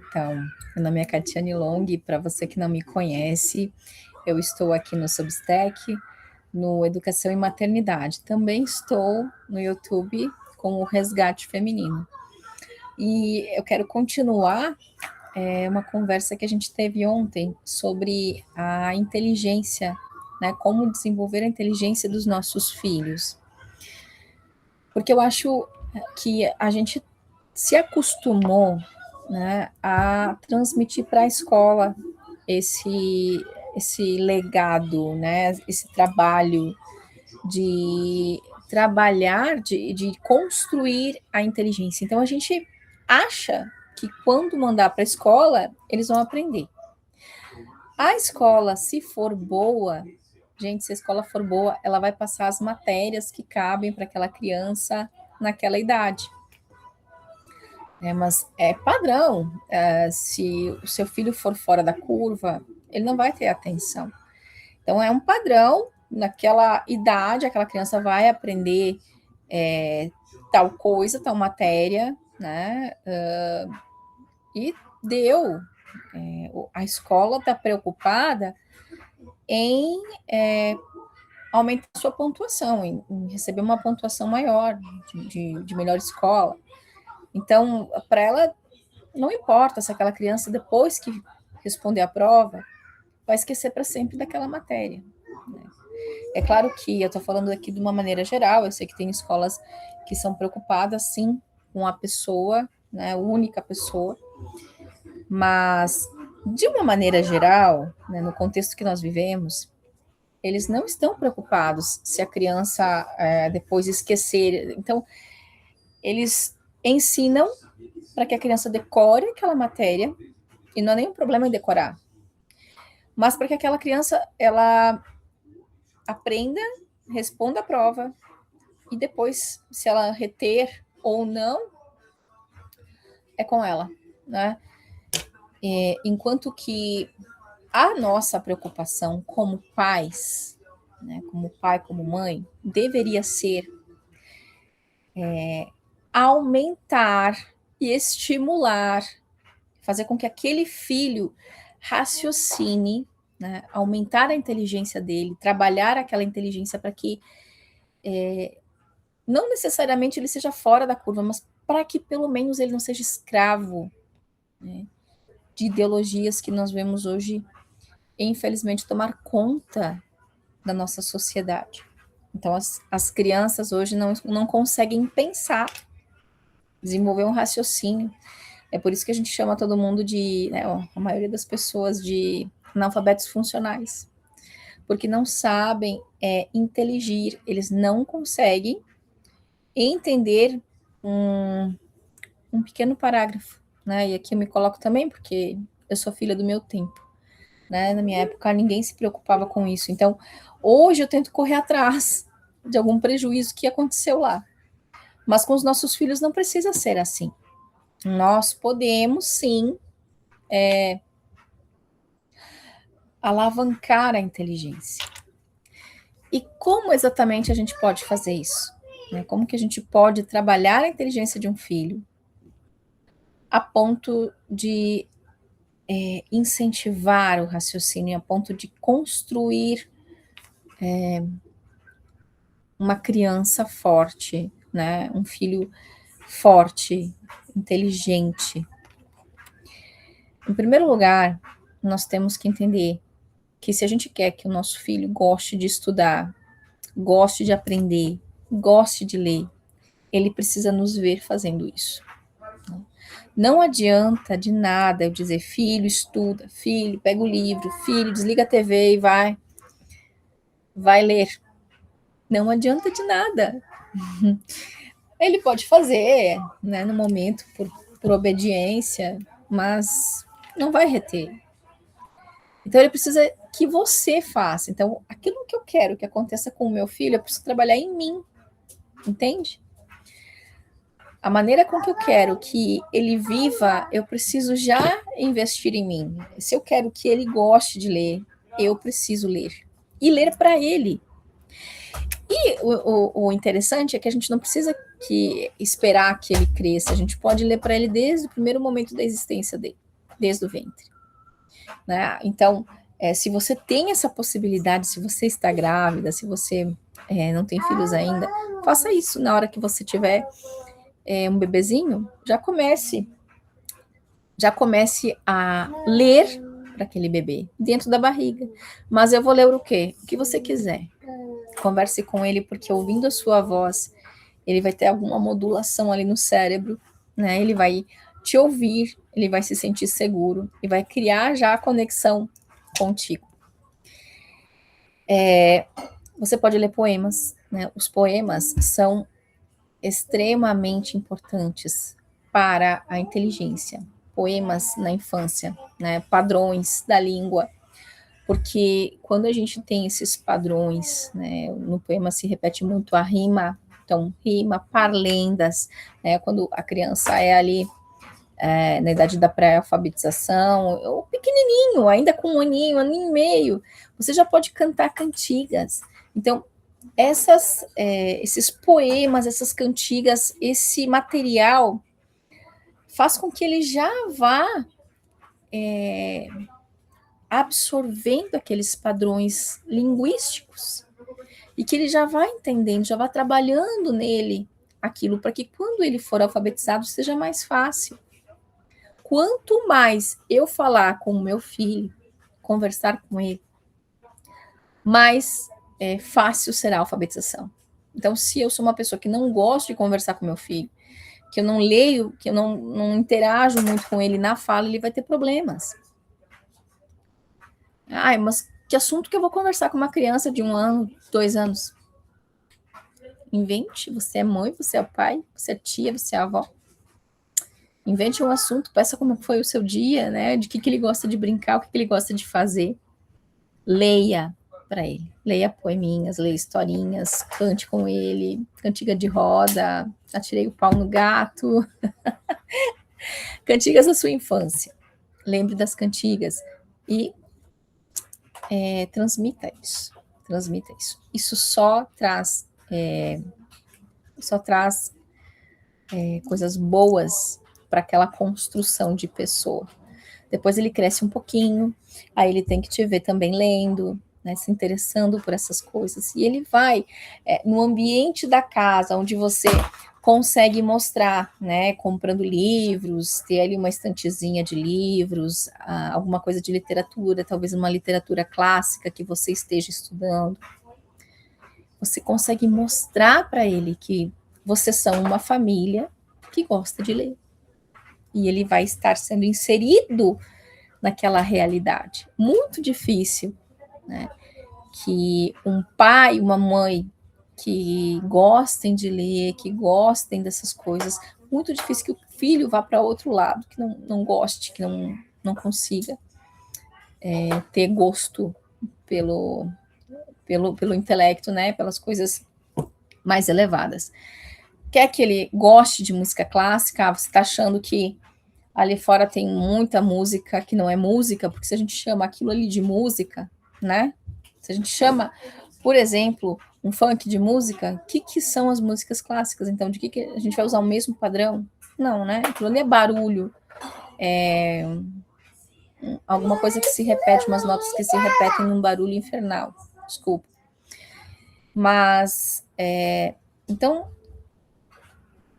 Então, meu nome é Catiane Long, e para você que não me conhece, eu estou aqui no Substack, no Educação e Maternidade. Também estou no YouTube com o Resgate Feminino. E eu quero continuar uma conversa que a gente teve ontem sobre a inteligência, né? Como desenvolver a inteligência dos nossos filhos. Porque eu acho que a gente se acostumou, né, a transmitir para a escola esse legado, né, esse trabalho de trabalhar, de construir a inteligência. Então a gente acha que quando mandar para a escola, eles vão aprender. A escola, se for boa, gente, se a escola for boa, ela vai passar as matérias que cabem para aquela criança naquela idade. Mas é padrão. Se o seu filho for fora da curva, ele não vai ter atenção. Então, é um padrão. Naquela idade, aquela criança vai aprender tal coisa, tal matéria, né? E deu. A escola está preocupada em aumentar sua pontuação, em receber uma pontuação maior, de melhor escola. Então, para ela, não importa se aquela criança, depois que responder a prova, vai esquecer para sempre daquela matéria. Né? É claro que eu estou falando aqui de uma maneira geral, eu sei que tem escolas que são preocupadas, sim, com a pessoa, né, a única pessoa, mas, de uma maneira geral, né, no contexto que nós vivemos, eles não estão preocupados se a criança depois esquecer. Então, eles ensinam para que a criança decore aquela matéria, e não é nenhum problema em decorar, mas para que aquela criança, ela aprenda, responda a prova, e depois, se ela reter ou não, é com ela, né? Enquanto que a nossa preocupação como pais, né, como pai, como mãe, deveria ser aumentar e estimular, fazer com que aquele filho raciocine, né, aumentar a inteligência dele, trabalhar aquela inteligência para que não necessariamente ele seja fora da curva, mas para que pelo menos ele não seja escravo, né, de ideologias que nós vemos hoje, infelizmente, tomar conta da nossa sociedade. Então, as crianças hoje não conseguem pensar, desenvolver um raciocínio. É por isso que a gente chama todo mundo de, né, a maioria das pessoas, de analfabetos funcionais, porque não sabem inteligir, eles não conseguem entender um pequeno parágrafo, né? E aqui eu me coloco também, porque eu sou filha do meu tempo, né? Na minha época ninguém se preocupava com isso. Então, hoje eu tento correr atrás de algum prejuízo que aconteceu lá. Mas com os nossos filhos não precisa ser assim. Nós podemos, sim, alavancar a inteligência. E como exatamente a gente pode fazer isso? Né? Como que a gente pode trabalhar a inteligência de um filho a ponto de incentivar o raciocínio, a ponto de construir uma criança forte, né? Um filho forte, inteligente. Em primeiro lugar, nós temos que entender que se a gente quer que o nosso filho goste de estudar, goste de aprender, goste de ler, ele precisa nos ver fazendo isso. Não adianta de nada eu dizer, filho, estuda, filho, pega o livro, filho, desliga a TV e vai ler. Não adianta de nada. Ele pode fazer, né, no momento, por obediência, mas não vai reter. Então, ele precisa que você faça. Então, aquilo que eu quero que aconteça com o meu filho, eu preciso trabalhar em mim, entende? A maneira com que eu quero que ele viva, eu preciso já investir em mim. Se eu quero que ele goste de ler, eu preciso ler. E ler para ele. E o interessante é que a gente não precisa esperar que ele cresça. A gente pode ler para ele desde o primeiro momento da existência dele. desde o ventre, né? Então, se você tem essa possibilidade, se você está grávida, se você não tem filhos ainda, faça isso na hora que você tiver um bebezinho, já comece a ler para aquele bebê dentro da barriga. Mas eu vou ler o quê? O que você quiser. Converse com ele, porque ouvindo a sua voz, ele vai ter alguma modulação ali no cérebro, né? Ele vai te ouvir, ele vai se sentir seguro e vai criar já a conexão contigo. Você pode ler poemas, né? Os poemas são extremamente importantes para a inteligência. Poemas na infância, né? Padrões da língua, porque quando a gente tem esses padrões, né? No poema se repete muito a rima, então rima, parlendas, né? Quando a criança é ali na idade da pré-alfabetização, ou pequenininho, ainda com um aninho e meio, você já pode cantar cantigas. Então, esses poemas, essas cantigas, esse material faz com que ele já vá absorvendo aqueles padrões linguísticos e que ele já vai entendendo, já vai trabalhando nele aquilo, para que quando ele for alfabetizado seja mais fácil. Quanto mais eu falar com o meu filho, conversar com ele, mais fácil será a alfabetização. Então, se eu sou uma pessoa que não gosto de conversar com meu filho, que eu não leio, que eu não interajo muito com ele na fala, ele vai ter problemas. Ai, mas que assunto que eu vou conversar com uma criança de 1 ano, 2 anos? Invente, você é mãe, você é pai, você é tia, você é avó. Invente um assunto, peça como foi o seu dia, né? De que ele gosta de brincar, o que ele gosta de fazer. Leia para ele. Leia poeminhas, leia historinhas, cante com ele, cantiga de roda, atirei o pau no gato. Cantigas da sua infância. Lembre das cantigas e transmita isso. Transmita isso. Isso só traz coisas boas para aquela construção de pessoa. Depois ele cresce um pouquinho, aí ele tem que te ver também lendo, né, se interessando por essas coisas. E ele vai no ambiente da casa, onde você consegue mostrar, né, comprando livros, ter ali uma estantezinha de livros, alguma coisa de literatura, talvez uma literatura clássica que você esteja estudando. Você consegue mostrar para ele que vocês são uma família que gosta de ler. E ele vai estar sendo inserido naquela realidade. Muito difícil, né? Que um pai e uma mãe que gostem de ler, que gostem dessas coisas, muito difícil que o filho vá para outro lado, que não goste, que não consiga ter gosto pelo intelecto, né? Pelas coisas mais elevadas. Quer que ele goste de música clássica? Você está achando que ali fora tem muita música que não é música, porque se a gente chama aquilo ali de música, né? Se a gente chama, por exemplo, um funk de música, o que são as músicas clássicas? Então, de que a gente vai usar o mesmo padrão? Não, né? Aquilo ali é barulho, alguma coisa que se repete, umas notas que se repetem num barulho infernal. Desculpa. Mas, então,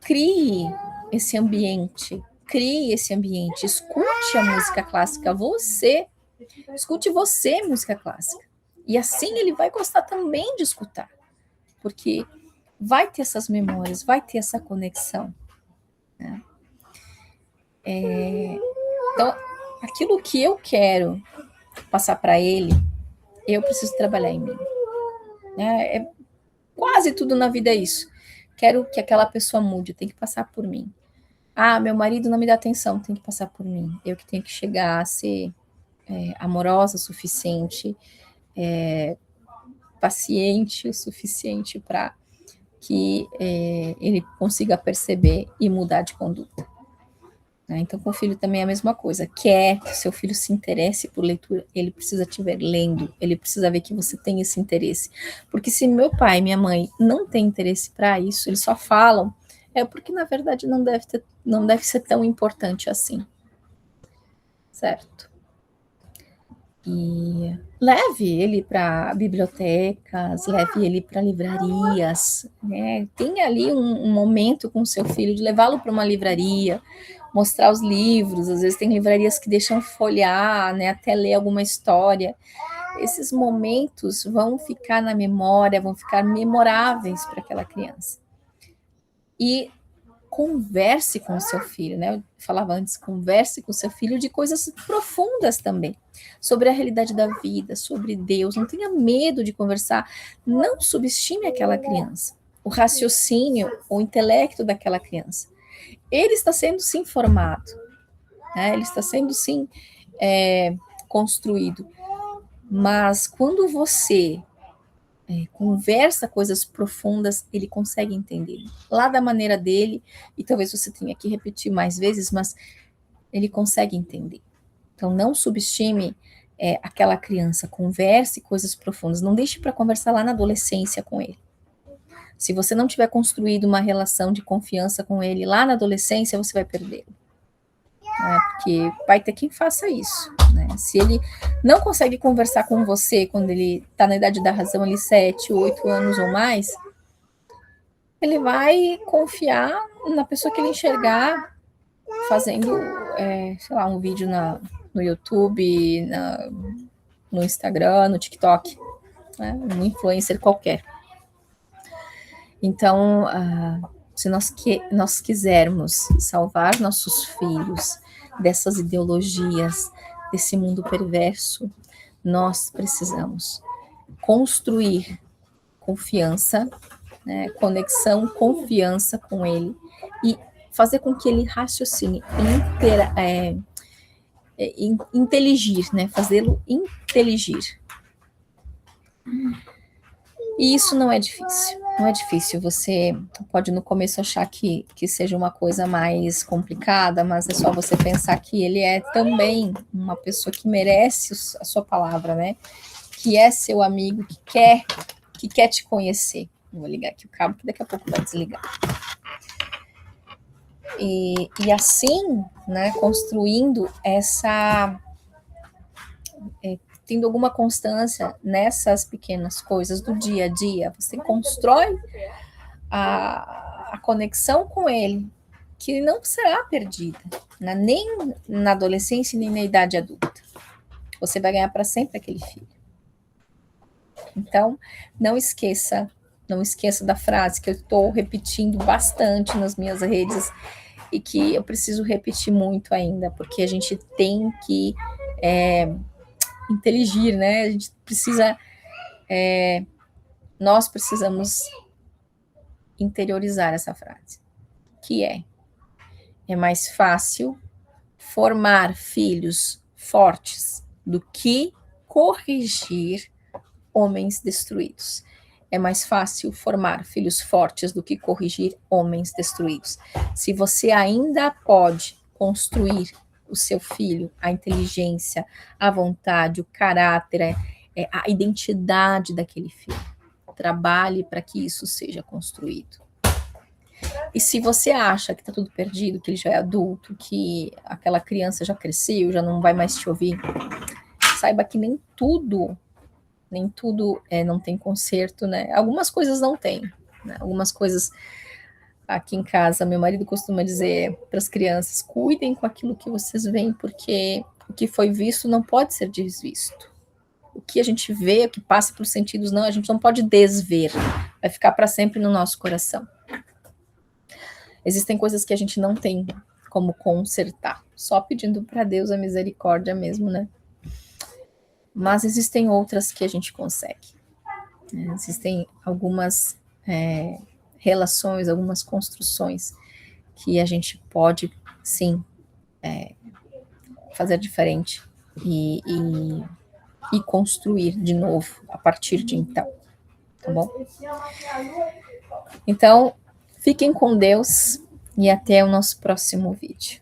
crie esse ambiente, escute a música clássica, escute você música clássica. E assim ele vai gostar também de escutar, porque vai ter essas memórias, vai ter essa conexão, né? Então, aquilo que eu quero passar para ele, eu preciso trabalhar em mim. Quase tudo na vida é isso. Quero que aquela pessoa mude, tem que passar por mim. Meu marido não me dá atenção, tem que passar por mim. Eu que tenho que chegar a ser amorosa o suficiente, paciente o suficiente para que ele consiga perceber e mudar de conduta. Então, com o filho também é a mesma coisa. Quer que seu filho se interesse por leitura, ele precisa te ver lendo, ele precisa ver que você tem esse interesse. Porque se meu pai e minha mãe não têm interesse para isso, eles só falam, porque na verdade não deve ser tão importante assim. certo? E leve ele para bibliotecas, leve ele para livrarias, né? Tenha ali um momento com seu filho de levá-lo para uma livraria, mostrar os livros. Às vezes tem livrarias que deixam folhear, né? Até ler alguma história. Esses momentos vão ficar na memória, vão ficar memoráveis para aquela criança. E converse com o seu filho, né? Eu falava antes, converse com o seu filho de coisas profundas também, sobre a realidade da vida, sobre Deus. Não tenha medo de conversar. Não subestime aquela criança, o raciocínio, o intelecto daquela criança. Ele está sendo sim formado, né? Ele está sendo sim construído. Mas quando você conversa coisas profundas, ele consegue entender. Lá da maneira dele, e talvez você tenha que repetir mais vezes, mas ele consegue entender. Então, não subestime aquela criança, converse coisas profundas. Não deixe para conversar lá na adolescência com ele. Se você não tiver construído uma relação de confiança com ele lá na adolescência, você vai perdê-lo. Porque vai ter quem faça isso, né? Se ele não consegue conversar com você quando ele está na idade da razão, ali 7, 8 anos ou mais, ele vai confiar na pessoa que ele enxergar fazendo, sei lá, um vídeo no YouTube, no Instagram, no TikTok, né? Um influencer qualquer. Então, se nós quisermos salvar nossos filhos dessas ideologias, desse mundo perverso, nós precisamos construir confiança, né, conexão, confiança com ele e fazer com que ele raciocine, inteligir, né, fazê-lo inteligir. E isso não é difícil, não é difícil. Você pode no começo achar que seja uma coisa mais complicada, mas é só você pensar que ele é também uma pessoa que merece a sua palavra, né? Que é seu amigo, que quer te conhecer. Vou ligar aqui o cabo que daqui a pouco vai desligar. E assim, né, construindo tendo alguma constância nessas pequenas coisas do dia a dia, você constrói a conexão com ele, que não será perdida, né? Nem na adolescência, nem na idade adulta. Você vai ganhar para sempre aquele filho. Então, não esqueça da frase que eu estou repetindo bastante nas minhas redes e que eu preciso repetir muito ainda, porque a gente tem que inteligir, né? A gente precisa, nós precisamos interiorizar essa frase, que é mais fácil formar filhos fortes do que corrigir homens destruídos. É mais fácil formar filhos fortes do que corrigir homens destruídos. Se você ainda pode construir o seu filho, a inteligência, a vontade, o caráter, a identidade daquele filho, trabalhe para que isso seja construído. E se você acha que está tudo perdido, que ele já é adulto, que aquela criança já cresceu, já não vai mais te ouvir, saiba que nem tudo não tem conserto, né? Algumas coisas não tem, né? Algumas coisas aqui em casa, meu marido costuma dizer para as crianças, cuidem com aquilo que vocês veem, porque o que foi visto não pode ser desvisto. O que a gente vê, o que passa pelos sentidos, não, a gente não pode desver, vai ficar para sempre no nosso coração. Existem coisas que a gente não tem como consertar, só pedindo para Deus a misericórdia mesmo, né? Mas existem outras que a gente consegue. Existem algumas relações, algumas construções que a gente pode, sim, fazer diferente e construir de novo a partir de então, tá bom? Então, fiquem com Deus e até o nosso próximo vídeo.